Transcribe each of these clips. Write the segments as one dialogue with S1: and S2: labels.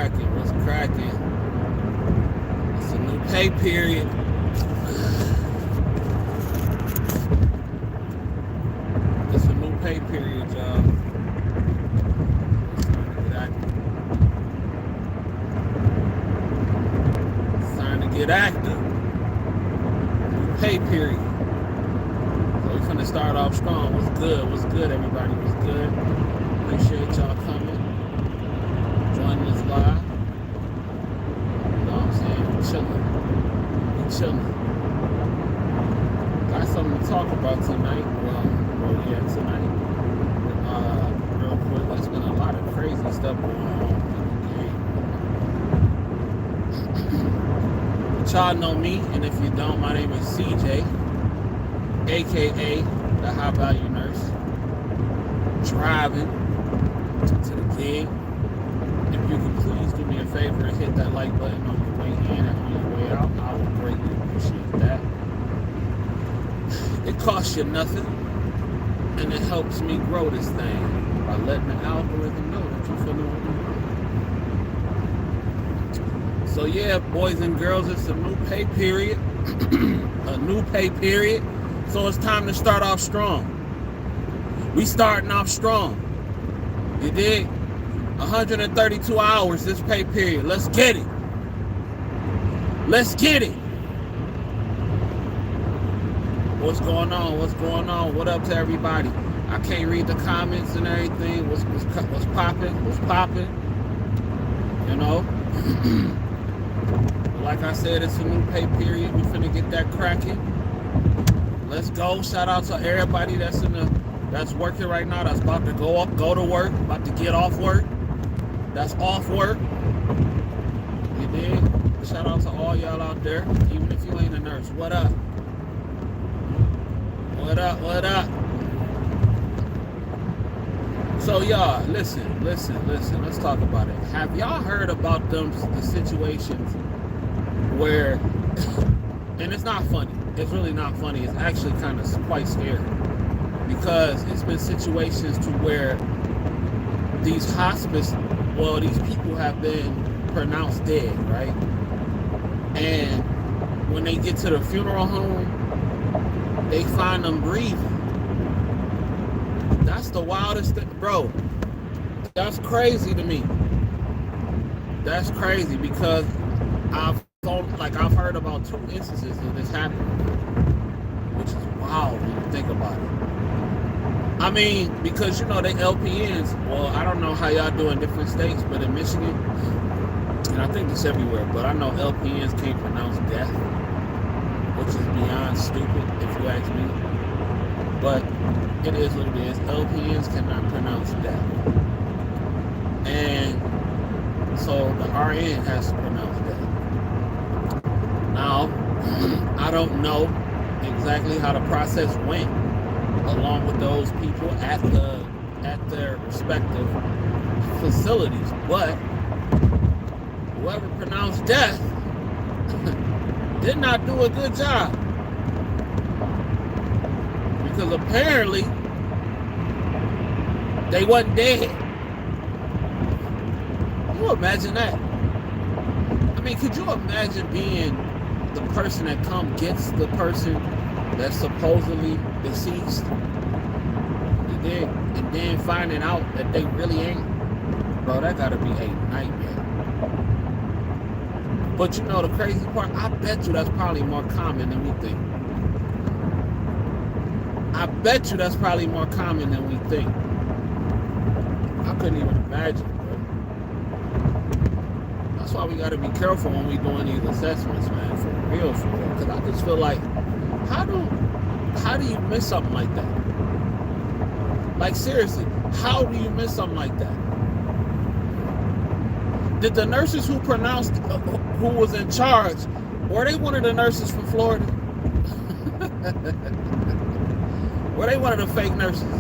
S1: cracking? What's cracking? It's a new pay period. It's a new pay period, y'all. It's time to get active. New pay period. So we're finna start off strong. What's good? What's good, everybody? What's good? Appreciate y'all coming. Joining us live. You know what I'm saying? We chilling. Got something to talk about tonight. Well, tonight. Real quick, there's been a lot of crazy stuff going on in the game. But y'all know me, and if you don't, my name is CJ, aka the High Value Nurse. Driving to the gig. If you could please do me a favor and hit that like button on your way in and on your way out, I would greatly appreciate that. It costs you nothing, and it helps me grow this thing by letting the algorithm know that you're feeling what you're doing. So yeah, boys and girls, it's a new pay period. So it's time to start off strong. We starting off strong. You dig? 132 hours this pay period. Let's get it. What's going on? What up to everybody? I can't read the comments and everything. What's popping? You know? Like I said, it's a new pay period. We finna get that cracking. Let's go. Shout out to everybody that's working right now, that's about to go to work, about to get off work, that's off work. You dig? Shout out to all y'all out there, even if you ain't a nurse. What up? So y'all, listen, let's talk about it. Have y'all heard about the situations where, and it's not funny, it's really not funny, it's actually kind of quite scary. Because it's been situations to where these people have been pronounced dead, right? And when they get to the funeral home, they find them breathing. That's the wildest thing, bro. That's crazy to me. That's crazy because I've heard about 2 instances of this happening, which is wild when you think about it. I mean, because they LPNs, well, I don't know how y'all do in different states, but in Michigan, and I think it's everywhere, but I know LPNs can't pronounce death, which is beyond stupid, if you ask me. But it is what it is. LPNs cannot pronounce death. And so the RN has to pronounce death. Now, I don't know exactly how the process went along with those people at their respective facilities, but whoever pronounced death did not do a good job, because apparently they wasn't dead. Can you imagine that? I mean, could you imagine being the person that gets the person that's supposedly deceased, and then finding out that they really ain't? Bro, that gotta be a nightmare. But the crazy part, I bet you that's probably more common than we think. I couldn't even imagine, bro. That's why we gotta be careful when we doing these assessments, man, for real. Because I just feel like, how do you miss something like that? Like, seriously, how do you miss something like that? Did the nurses who was in charge, were they one of the nurses from Florida? Were they one of the fake nurses?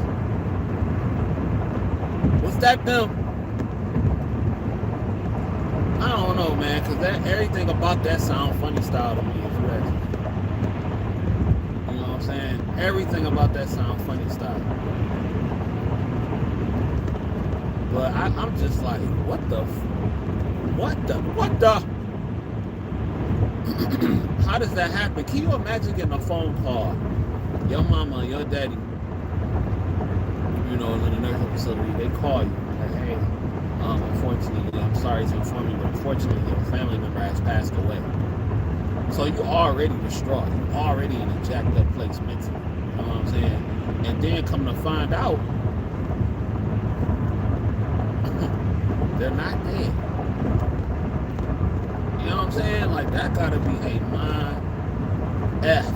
S1: Was that them? I don't know, man, because everything about that sound funny style to me, if you ask me. You know what I'm saying? Everything about that sound funny style. But I'm just like, what the What the? How does that happen? Can you imagine getting a phone call? Your mama, your daddy, in a nursing facility, they call you like, hey, unfortunately, I'm sorry to inform you, but unfortunately, your family member has passed away. So you already distraught. You already in a jacked up place mentally. You know what I'm saying? And then come to find out, they're not dead. You know what I'm saying? Like, that gotta be a mind F.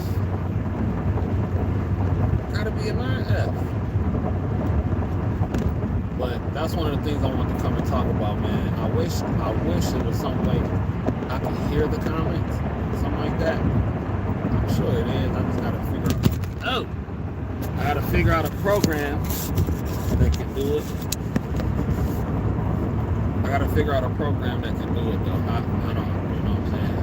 S1: Gotta be a mind F. But that's one of the things I want to come and talk about, man. I wish there was some way I could hear the comments, something like that. I'm sure it is. I just gotta figure out a program that can do it. I gotta figure out a program that can do it, though. I don't, you know what I'm saying?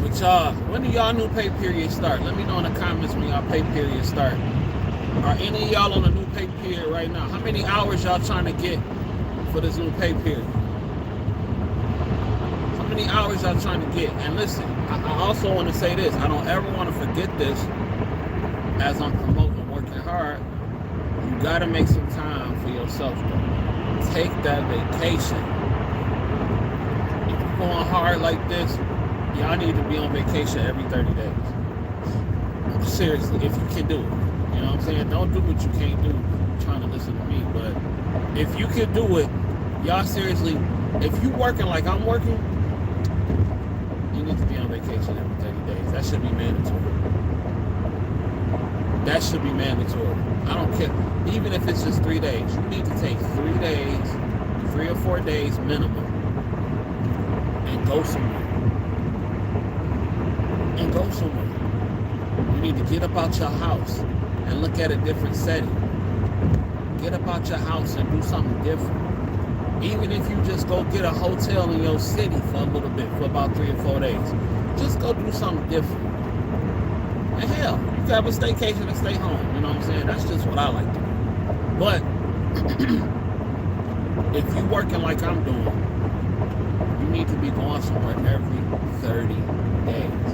S1: But y'all, when do y'all new pay period start? Let me know in the comments when y'all pay period start. Are any of y'all on a new pay period right now? How many hours y'all trying to get for this new pay period? How many hours y'all trying to get? And listen, I also want to say this. I don't ever want to forget this as I'm promoting working hard. You got to make some time for yourself, though. Take that vacation. If you're going hard like this, y'all need to be on vacation every 30 days. Seriously, if you can do it. You know what I'm saying? Don't do what you can't do trying to listen to me. But if you can do it, y'all seriously, if you working like I'm working, you need to be on vacation every 30 days. That should be mandatory. That should be mandatory. I don't care. Even if it's just 3 days, you need to take 3 days, 3 or 4 days minimum, and go somewhere. And go somewhere. You need to get up out your house and look at a different setting. Get up out your house and do something different. Even if you just go get a hotel in your city for a little bit, for about 3 or 4 days. Just go do something different. And hell, you can have a staycation and stay home. You know what I'm saying? That's just what I like to do. But if you working like I'm doing, you need to be going somewhere every 30 days.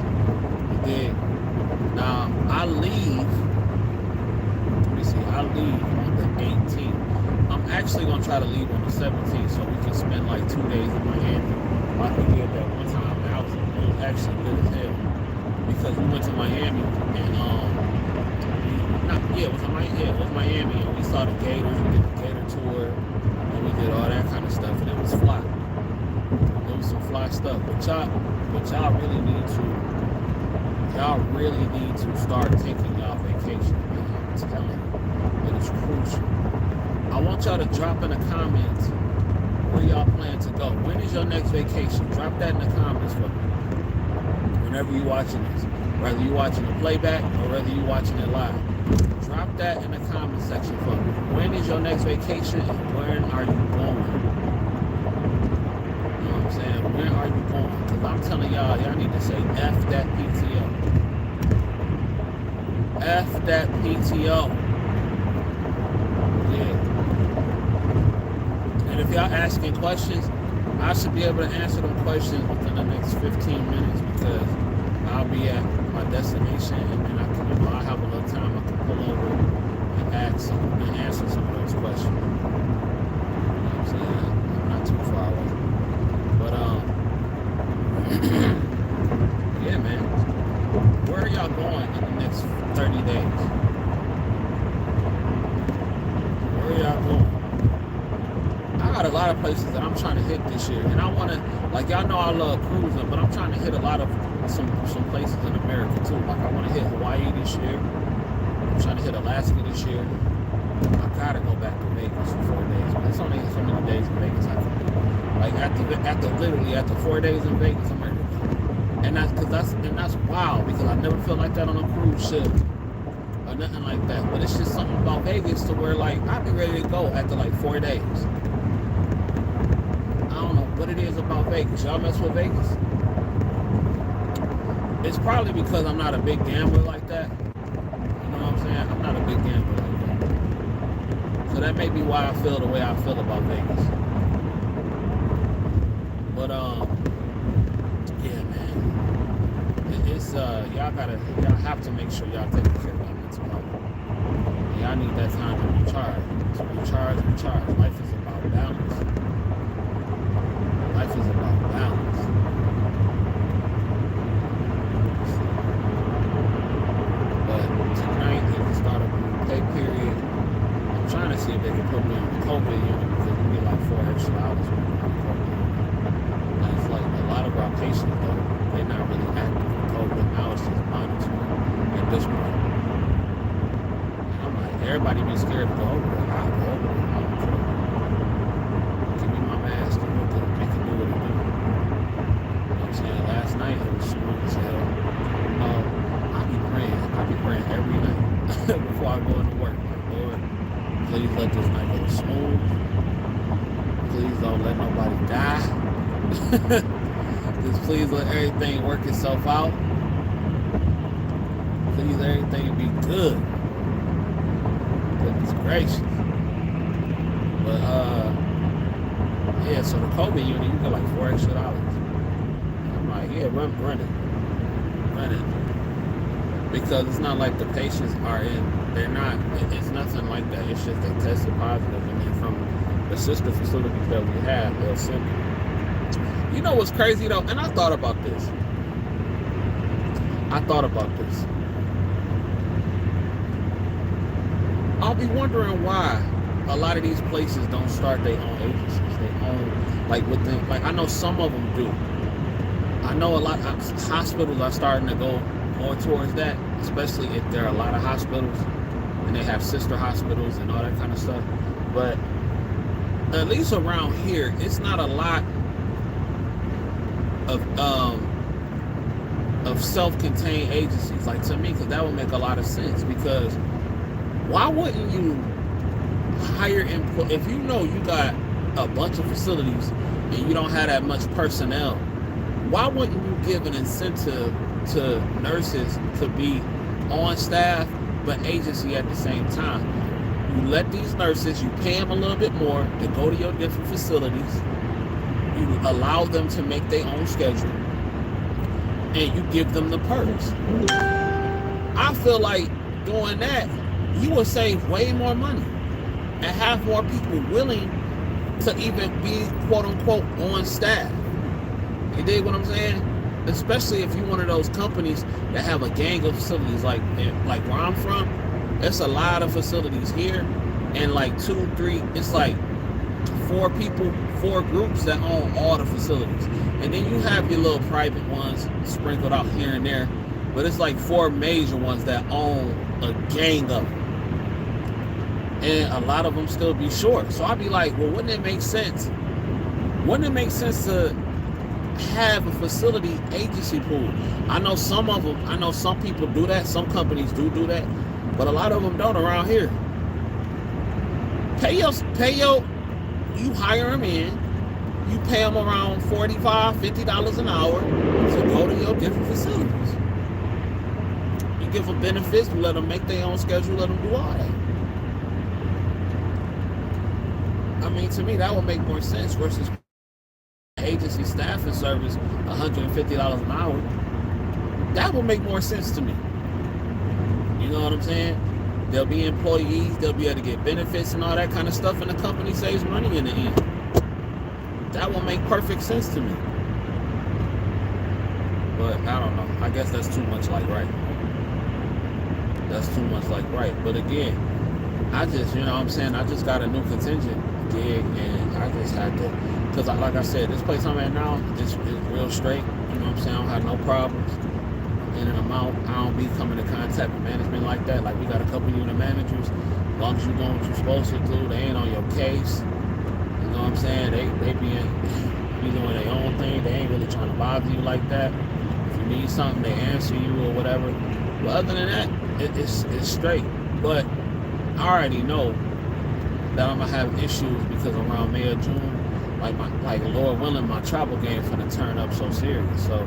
S1: You dig? Now, I leave on the 18th. I'm actually going to try to leave on the 17th so we can spend like 2 days in Miami. Like we did that one time. It was actually good as hell. Because we went to Miami and, it was Miami and we saw the Gators, we did the Gator tour, and we did all that kind of stuff, and it was fly. It was some fly stuff. But y'all really need to start taking y'all vacation, man. I'm telling you, it is crucial. I want y'all to drop in the comments where y'all plan to go. When is your next vacation? Drop that in the comments for me. Whenever you're watching this, whether you're watching the playback or whether you're watching it live, drop that in the comment section for me. When is your next vacation and when are you going? You know what I'm saying? When are you going? Because I'm telling y'all need to say F that PTO. F that PTO. Yeah. And if y'all asking questions, I should be able to answer them questions within the next 15 minutes because I'll be at my destination and then I have a little time I can pull over and answer some of those questions. You know what I'm saying? I'm not too far away. But yeah, man. Where are y'all going in the next 30 days? Where are y'all going? I got a lot of places that I'm trying to hit this year, and I want to, like, y'all know I love cruising, but I'm trying to hit a lot of some places in America too. Like, I want to hit Hawaii this year. I'm trying to hit Alaska this year. I gotta go back to Vegas for 4 days, but it's only so many days in Vegas I can do. Like after 4 days in Vegas, I'm ready to go. And that's wild because I never felt like that on a cruise ship or nothing like that. But it's just something about Vegas to where like I'd be ready to go after like 4 days. I don't know what it is about Vegas. Y'all mess with Vegas? It's probably because I'm not a big gambler like that. You know what I'm saying? I'm not a big gambler like that. So that may be why I feel the way I feel about Vegas. But yeah, man, it's y'all have to make sure y'all take care of y'all mental health. Y'all need that time to recharge. Life is about balance. Life is about balance. But tonight is the start of a new pay period. I'm trying to see if they can put me on the COVID unit because we get like 4 extra hours when we're on the COVID unit. And it's like a lot of our patients though, they're not really active with COVID. Now it's just monitoring at this point. And I'm like, everybody be scared to go over there. I'll go over there. I don't care. Give me my mask and it can do what it do. You know what I'm saying? Last night it was smooth as hell. I be praying every night before I go into work. Like, Lord, please let this night go smooth. Please don't let nobody die. Just please let everything work itself out. Please everything be good. Goodness gracious. But yeah, so the COVID unit, you get like $4 extra. I'm like, yeah, run it. Because it's not like the patients they're not, it's nothing like that. It's just they tested positive, and then from the sister facilities that we have, they'll send it. You know what's crazy though? And I thought about this. I'll be wondering why a lot of these places don't start their own agencies. They own, like within, like I know some of them do. I know a lot of hospitals are starting to go more towards that, especially if there are a lot of hospitals and they have sister hospitals and all that kind of stuff. But at least around here, it's not a lot of self-contained agencies, like to me, because that would make a lot of sense. Because why wouldn't you hire if you know you got a bunch of facilities and you don't have that much personnel? Why wouldn't you give an incentive to nurses to be on staff but agency at the same time? You let these nurses, you pay them a little bit more to go to your different facilities. You allow them to make their own schedule, and you give them the perks. I feel like doing that, you will save way more money and have more people willing to even be quote unquote on staff. You dig what I'm saying? Especially if you're one of those companies that have a gang of facilities, like where I'm from, there's a lot of facilities here, and like 2, 3, it's like 4 people, 4 groups that own all the facilities. And then you have your little private ones sprinkled out here and there, but it's like 4 major ones that own a gang of them. And a lot of them still be short. So I'd be like, well, wouldn't it make sense? Wouldn't it make sense to have a facility agency pool? I know some people do that. Some companies do that, but a lot of them don't around here. You hire them in, you pay them around $45, $50 an hour to go to your different facilities. You give them benefits, you let them make their own schedule, let them do all that. I mean, to me, that would make more sense versus agency staffing service, $150 an hour. That would make more sense to me. You know what I'm saying? They'll be employees, they'll be able to get benefits and all that kind of stuff, and the company saves money in the end. That will make perfect sense to me. But I don't know. I guess that's too much like right. But again, I just, you know what I'm saying, I just got a new contingent gig, and I just had to, because like I said, this place I'm at now, it's real straight. You know what I'm saying? I don't have no problems. In and I'm out. I don't be coming to contact with management like that. Like, we got a couple unit managers. As long as you're doing what you're supposed to do, they ain't on your case. You know what I'm saying? They be doing their own thing. They ain't really trying to bother you like that. If you need something, they answer you or whatever. But other than that, it's straight. But I already know that I'm gonna have issues because around May or June, like Lord willing, my travel game finna turn up so serious. So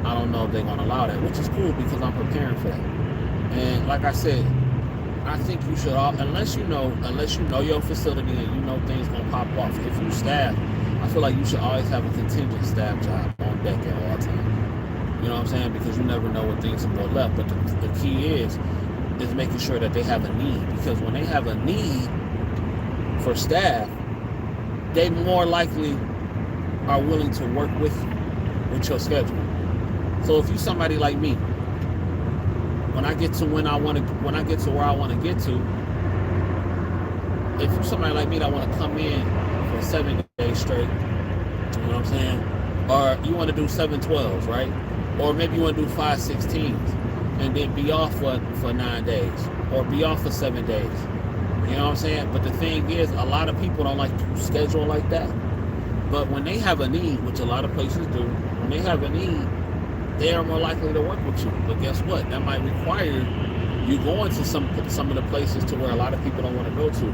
S1: I don't know if they're gonna allow that, which is cool because I'm preparing for that. And like I said, I think you should all, unless you know your facility and you know things gonna pop off. If you staff, I feel like you should always have a contingent staff job on deck at all times. You know what I'm saying? Because you never know what things can go left. But the key is making sure that they have a need. Because when they have a need for staff, they more likely are willing to work with you, with your schedule. So if you somebody like me, when I get to where I want to get to, if you're somebody like me that want to come in for 7 days straight, you know what I'm saying? Or you want to do 7/12s, right? Or maybe you want to do 5/16s and then be off for 9 days or be off for 7 days. You know what I'm saying? But the thing is, a lot of people don't like to schedule like that. But when they have a need, which a lot of places do, when they have a need, they are more likely to work with you. But guess what? That might require you going to some of the places to where a lot of people don't want to go to.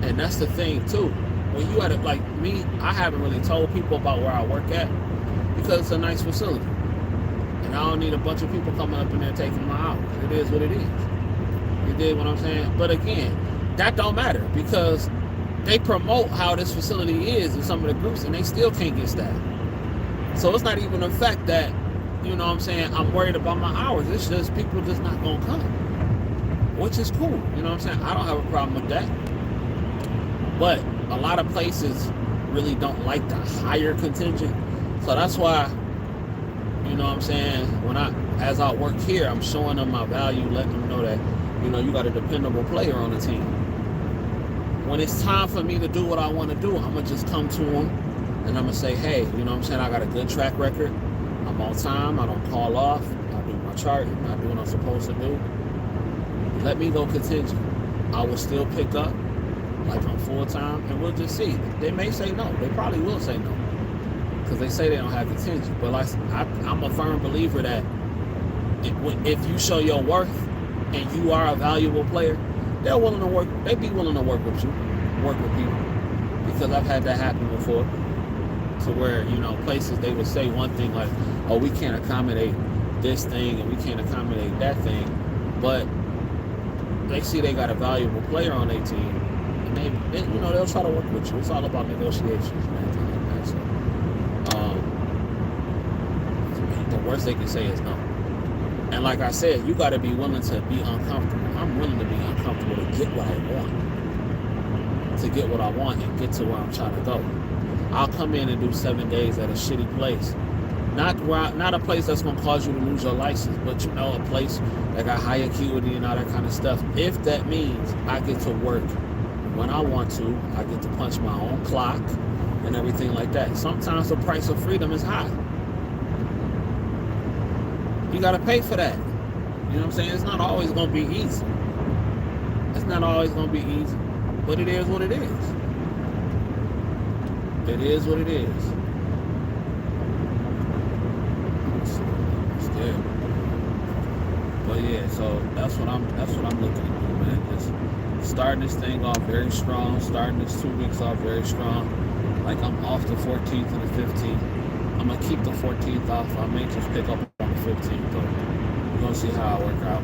S1: And that's the thing too. When you at it, like me, I haven't really told people about where I work at because it's a nice facility. And I don't need a bunch of people coming up in there taking my hours. It is what it is. You dig what I'm saying? But again, that don't matter because they promote how this facility is in some of the groups and they still can't get staff. So it's not even the fact that, you know what I'm saying, I'm worried about my hours. It's just people just not going to come, which is cool. You know what I'm saying? I don't have a problem with that. But a lot of places really don't like the higher contingent. So that's why, you know what I'm saying, as I work here, I'm showing them my value, letting them know that, you know, you got a dependable player on the team. When it's time for me to do what I want to do, I'm going to just come to them and I'm going to say, hey, you know what I'm saying, I got a good track record. I'm on time. I don't call off. I do my chart. I do what I'm supposed to do. Let me go contingent. I will still pick up like I'm full time and we'll just see. They may say no. They probably will say no because they say they don't have contingent. But like, I'm a firm believer that if you show your worth and you are a valuable player, they're willing to work. They be willing to work with you, work with people, because I've had that happen before. To where, you know, places they would say one thing like, oh, we can't accommodate this thing and we can't accommodate that thing, but they see they got a valuable player on their team and they you know, they'll try to work with you. It's all about negotiations and everything like that. So the worst they can say is no. And like I said, you got to be willing to be uncomfortable. I'm willing to be uncomfortable to get what I want and get to where I'm trying to go. I'll come in and do 7 days at a shitty place. Not a place that's going to cause you to lose your license, but, you know, a place that got high acuity and all that kind of stuff. If that means I get to work when I want to, I get to punch my own clock and everything like that. Sometimes the price of freedom is high. You got to pay for that. You know what I'm saying? It's not always going to be easy. It's not always going to be easy, but it is what it is. It is what it is. It's good. But yeah, so that's what I'm looking to do, man. Just starting this thing off very strong, starting this 2 weeks off very strong. Like I'm off the 14th and the 15th. I'm gonna keep the 14th off. I may just pick up on the 15th though. We're gonna see how I work out.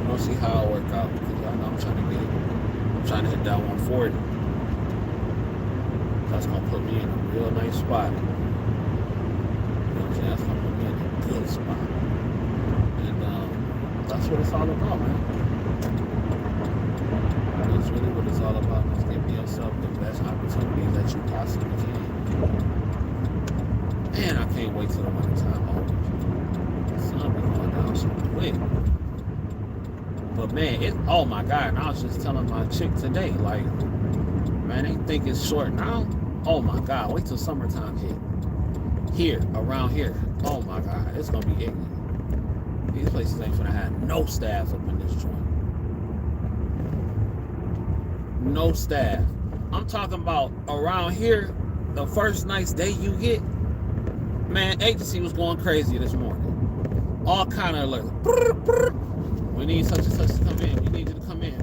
S1: Because I know I'm trying to hit that 140. That's going to put me in a real nice spot. You know what I'm saying? That's going to put me in a good spot. And that's what it's all about, man. That's really what it's all about. Just giving yourself the best opportunities that you possibly can. Man, I can't wait till the winter time over. The sun be going down so quick. But man, oh my God, and I was just telling my chick today, like, man, they think it's short now. Oh my God, wait till summertime hit. Here, around here. Oh my God, it's gonna be ignorant. These places ain't gonna have no staff up in this joint. No staff. I'm talking about around here, the first nice day you get, man, agency was going crazy this morning. All kind of alerts. We need such and such to come in. We need you to come in.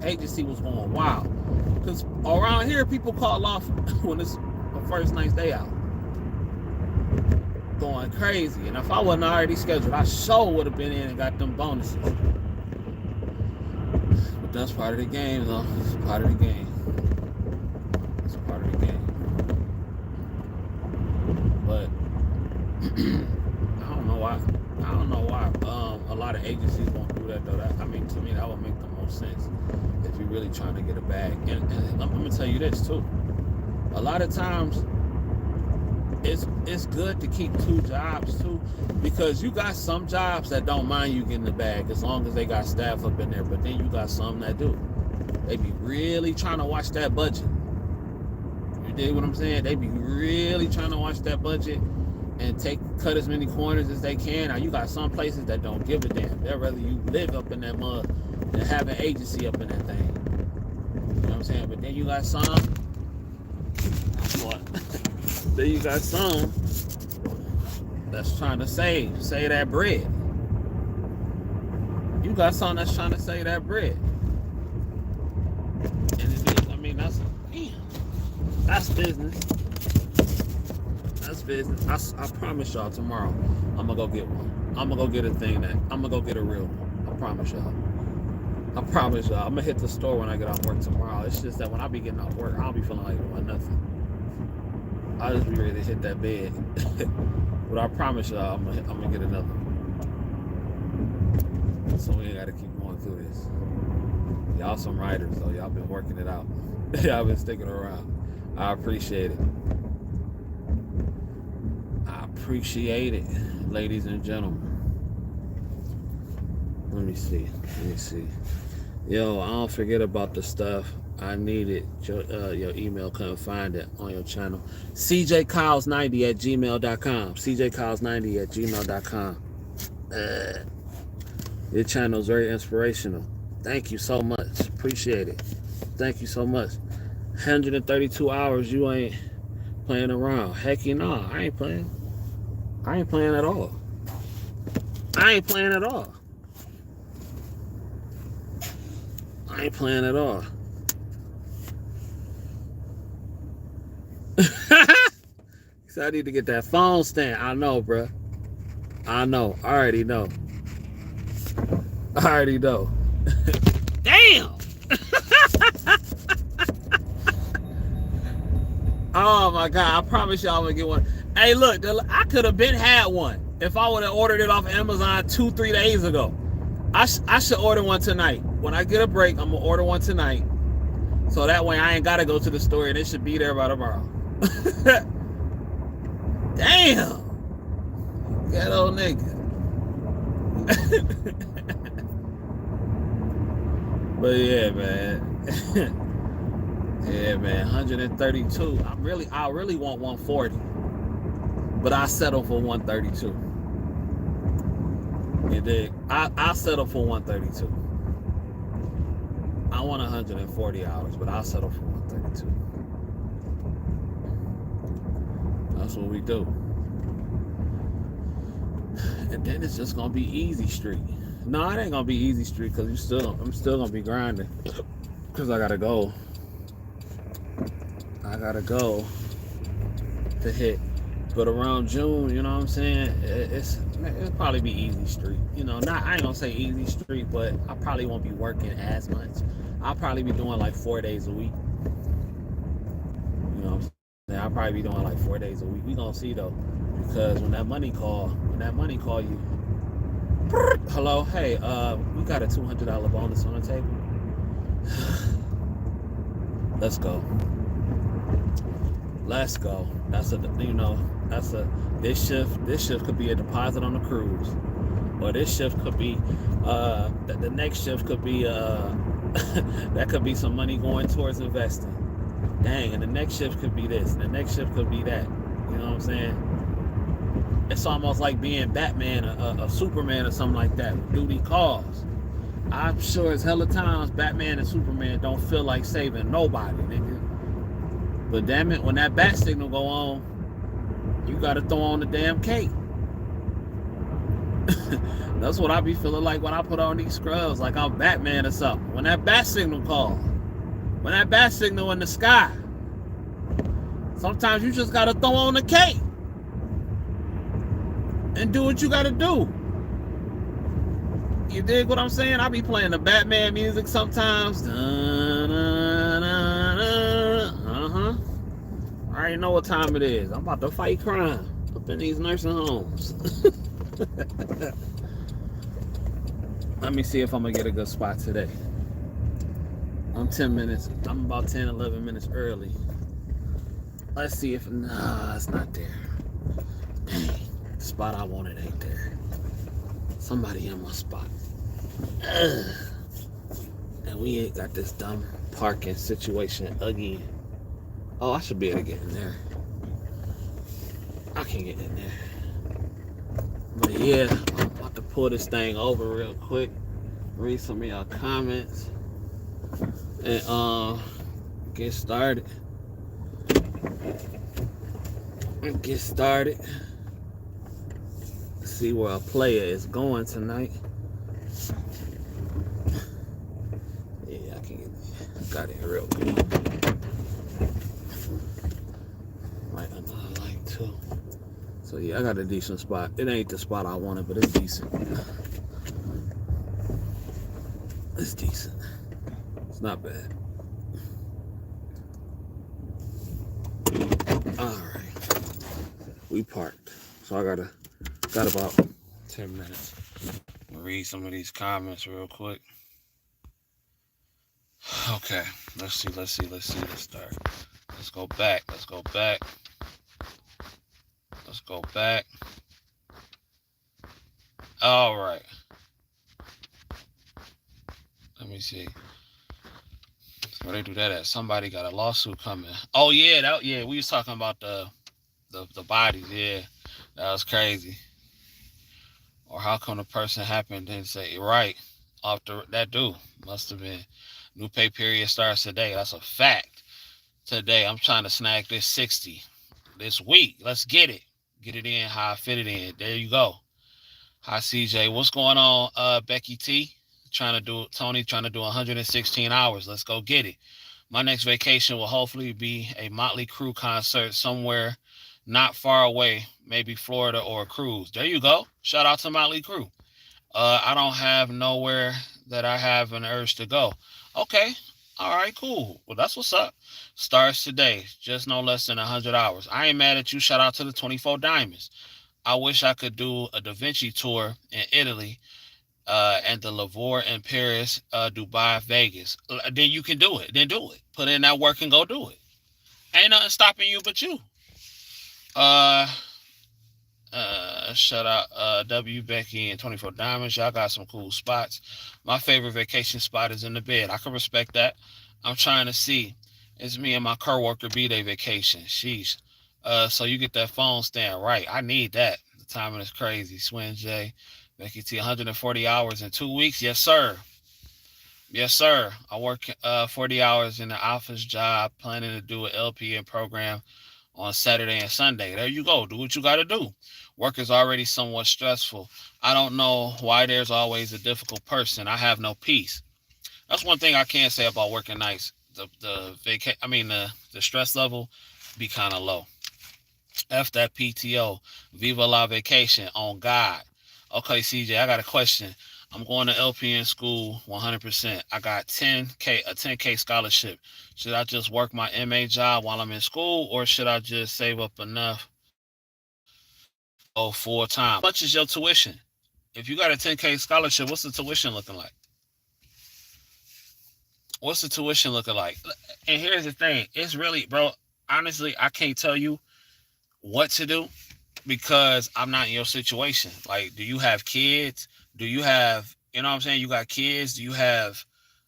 S1: Agency was going wild. Because around here, people call off when it's the first nice day out. Going crazy. And if I wasn't already scheduled, I sure would have been in and got them bonuses. But that's part of the game, though. It's part of the game. It's part of the game. But I don't know why. I don't know why. A lot of agencies won't do that, though. I mean, to me, that would make the most sense if you're really trying to get a bag. And I'm gonna tell you this too. A lot of times, it's good to keep two jobs too, because you got some jobs that don't mind you getting the bag as long as they got staff up in there. But then you got some that do. They be really trying to watch that budget. You dig what I'm saying? They be really trying to watch that budget and cut as many corners as they can. Now you got some places that don't give a damn. They'd rather you live up in that mud than have an agency up in that thing. You know what I'm saying? But then you got some. What? Then you got some that's trying to save that bread. You got some that's trying to save that bread. And it is, I mean, that's business. That's business. I promise y'all tomorrow, I'm gonna go get one. I'm gonna go get a thing I'm gonna go get a real one. I promise y'all. I'm gonna hit the store when I get off work tomorrow. It's just that when I be getting off work, I don't be feeling like doing nothing. I'll just be ready to hit that bed. But I promise y'all, I'm gonna get another one. So we ain't gotta keep going through this. Y'all some writers, though. Y'all been working it out. Y'all been sticking around. I appreciate it. I appreciate it, ladies and gentlemen. Let me see. Yo, I don't forget about the stuff I needed. Your email, couldn't find it on your channel. cjkyles90@gmail.com. cjkyles90@gmail.com. Your channel is very inspirational. Thank you so much. Appreciate it. Thank you so much. 132 hours, you ain't playing around. Heck, you know, I ain't playing. I ain't playing at all. I ain't playing at all. So I need to get that phone stand. I know, bruh. I know. I already know. Damn! Oh my God, I promise y'all I'm gonna get one. Hey, look, I could have been had one if I would have ordered it off Amazon 2-3 days ago. I should order one tonight. When I get a break, I'm gonna order one tonight. So that way I ain't gotta go to the store and it should be there by tomorrow. Damn! Ghetto nigga. But yeah, man. Yeah, man. 132. I really want 140. But I settle for 132. You dig? I'll settle for 132. I want 140 hours, but I'll settle for 132. That's what we do. And then it's just gonna be easy street. No, it ain't gonna be easy street because I'm still gonna be grinding. Cause I gotta go to hit. But around June, you know what I'm saying? It'll probably be easy street. You know, I ain't gonna say easy street, but I probably won't be working as much. I'll probably be doing like 4 days a week. You know what I'm saying? I'll probably be doing like 4 days a week. We gonna see though. Because when that money call you, hello, hey, we got a $200 bonus on the table. Let's go. This shift could be a deposit on the cruise, or this shift could be the next shift could be that could be some money going towards investing. Dang, and the next shift could be this, and the next shift could be that. You know what I'm saying? It's almost like being Batman, a Superman, or something like that. Duty calls. I'm sure as hell of times Batman and Superman don't feel like saving nobody, nigga. But damn it, when that bat signal go on, you gotta throw on the damn cape. That's what I be feeling like when I put on these scrubs, like I'm Batman or something. When that bat signal calls, when that bat signal in the sky, sometimes you just gotta throw on the cape and do what you gotta do. You dig what I'm saying? I be playing the Batman music sometimes. Uh-huh. I already know what time it is. I'm about to fight crime up in these nursing homes. Let me see if I'm gonna get a good spot today. I'm 10 minutes. I'm about 10, 11 minutes early. Let's see if, nah, it's not there. Dang, the spot I wanted ain't there. Somebody in my spot. Ugh. And we ain't got this dumb parking situation again. Oh, I should be able to get in there. I can get in there. But yeah, I'm about to pull this thing over real quick. Read some of y'all comments. And get started. See where a player is going tonight. Yeah, I can get got it real quick. Right, another light too. So yeah, I got a decent spot. It ain't the spot I wanted, but it's decent. It's decent. It's not bad. Alright. We parked. So I got about 10 minutes. I'll read some of these comments real quick. Okay, let's see. Let's start. Let's go back. All right. Let me see. Where they do that at? Somebody got a lawsuit coming. Oh yeah, we was talking about the bodies. Yeah, that was crazy. Or how come the person happened and say right after that dude must have been new pay period starts today. That's a fact. Today I'm trying to snag this 60 this week. Let's get it. Get it in how I fit it in. There you go. Hi CJ. What's going on, Becky T? Tony trying to do 116 hours. Let's go get it. My next vacation will hopefully be a Motley Crue concert somewhere not far away, maybe Florida or a cruise. There you go. Shout out to Motley Crue. I don't have nowhere that I have an urge to go. Okay. All right, cool. Well, that's what's up. Starts today. Just no less than 100 hours. I ain't mad at you. Shout out to the 24 Diamonds. I wish I could do a Da Vinci tour in Italy and the Lavore in Paris, Dubai, Vegas. Then you can do it. Then do it. Put in that work and go do it. Ain't nothing stopping you but you. Shout out W Becky and 24 Diamonds. Y'all got some cool spots. My favorite vacation spot is in the bed. I can respect that. I'm trying to see. It's me and my coworker B-Day vacation. Sheesh. So you get that phone stand right. I need that. The timing is crazy. Swin J. Becky T, 140 hours in 2 weeks. Yes, sir. Yes, sir. I work 40 hours in the office job, planning to do an LPN program on Saturday and Sunday. There you go. Do what you got to do. Work is already somewhat stressful. I don't know why there's always a difficult person. I have no peace. That's one thing I can say about working nights. The stress level be kind of low. F that PTO. Viva la vacation on God. Okay, CJ, I got a question. I'm going to LPN school 100%. I got a 10K scholarship. Should I just work my MA job while I'm in school, or should I just save up enough full time? How much is your tuition? If you got a 10K scholarship, what's the tuition looking like? And here's the thing. It's really, bro, honestly, I can't tell you what to do because I'm not in your situation. Like, do you have kids? Do you have, you know what I'm saying? You got kids? Do you have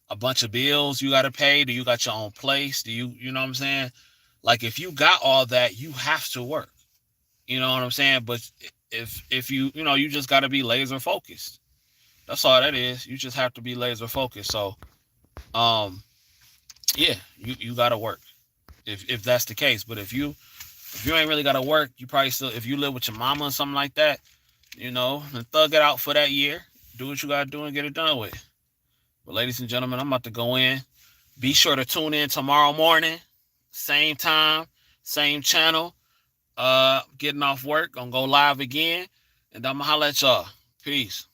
S1: a bunch of bills you got to pay? Do you got your own place? Do you know what I'm saying? Like, if you got all that, you have to work. You know what I'm saying? But if you just got to be laser focused. That's all that is. You just have to be laser focused. So, yeah, you got to work if that's the case. But if you ain't really got to work, you probably still, if you live with your mama or something like that, and thug it out for that year. Do what you got to do and get it done with. But ladies and gentlemen, I'm about to go in. Be sure to tune in tomorrow morning. Same time, same channel. Getting off work. Gonna go live again. And I'm gonna holler at y'all. Peace.